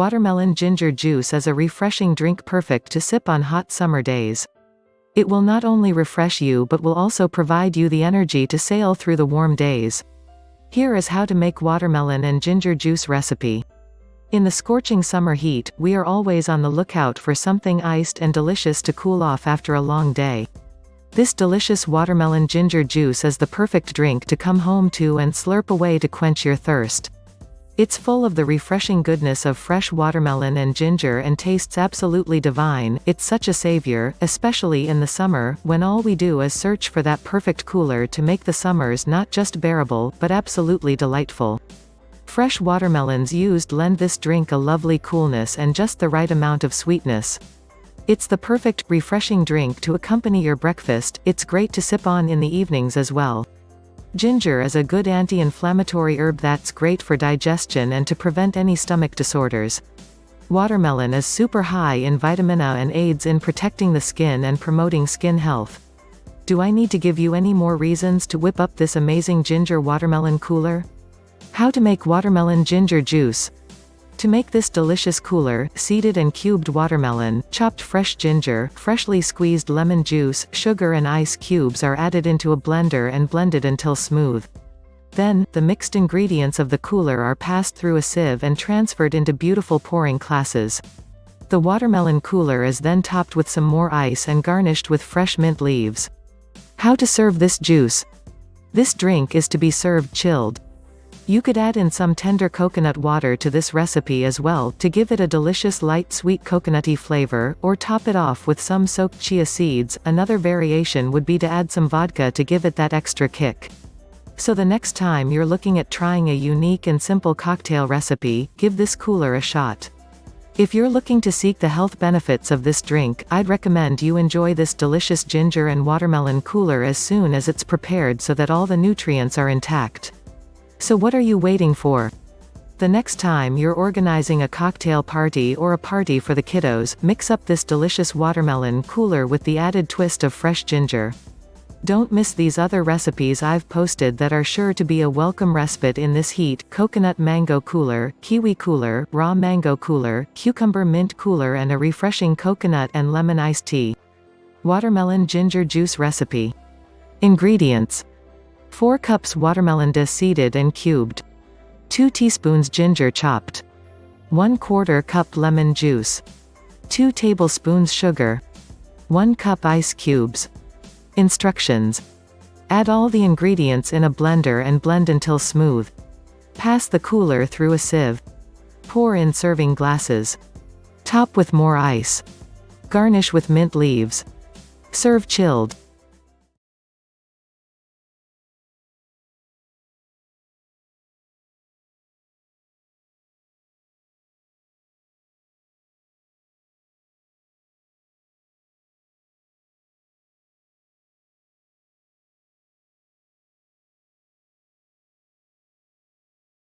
Watermelon ginger juice is a refreshing drink perfect to sip on hot summer days. It will not only refresh you but will also provide you the energy to sail through the warm days. Here is how to make watermelon and ginger juice recipe. In the scorching summer heat, we are always on the lookout for something iced and delicious to cool off after a long day. This delicious watermelon ginger juice is the perfect drink to come home to and slurp away to quench your thirst. It's full of the refreshing goodness of fresh watermelon and ginger and tastes absolutely divine. It's such a savior, especially in the summer, when all we do is search for that perfect cooler to make the summers not just bearable, but absolutely delightful. Fresh watermelons used lend this drink a lovely coolness and just the right amount of sweetness. It's the perfect, refreshing drink to accompany your breakfast. It's great to sip on in the evenings as well. Ginger is a good anti-inflammatory herb that's great for digestion and to prevent any stomach disorders. Watermelon is super high in vitamin A and aids in protecting the skin and promoting skin health. Do I need to give you any more reasons to whip up this amazing ginger watermelon cooler? How to make watermelon ginger juice. To make this delicious cooler, seeded and cubed watermelon, chopped fresh ginger, freshly squeezed lemon juice, sugar and ice cubes are added into a blender and blended until smooth. Then, the mixed ingredients of the cooler are passed through a sieve and transferred into beautiful pouring glasses. The watermelon cooler is then topped with some more ice and garnished with fresh mint leaves. How to serve this juice. This drink is to be served chilled. You could add in some tender coconut water to this recipe as well, to give it a delicious light sweet coconutty flavor, or top it off with some soaked chia seeds. Another variation would be to add some vodka to give it that extra kick. So the next time you're looking at trying a unique and simple cocktail recipe, give this cooler a shot. If you're looking to seek the health benefits of this drink, I'd recommend you enjoy this delicious ginger and watermelon cooler as soon as it's prepared so that all the nutrients are intact. So what are you waiting for? The next time you're organizing a cocktail party or a party for the kiddos, mix up this delicious watermelon cooler with the added twist of fresh ginger. Don't miss these other recipes I've posted that are sure to be a welcome respite in this heat: coconut mango cooler, kiwi cooler, raw mango cooler, cucumber mint cooler, and a refreshing coconut and lemon iced tea. Watermelon ginger juice recipe. Ingredients: 4 cups watermelon seeded and cubed, 2 teaspoons ginger chopped, 1/4 cup lemon juice, 2 tablespoons sugar, 1 cup ice cubes. Instructions: add all the ingredients in a blender and blend until smooth. Pass the cooler through a sieve. Pour in serving glasses. Top with more ice. Garnish with mint leaves. Serve chilled.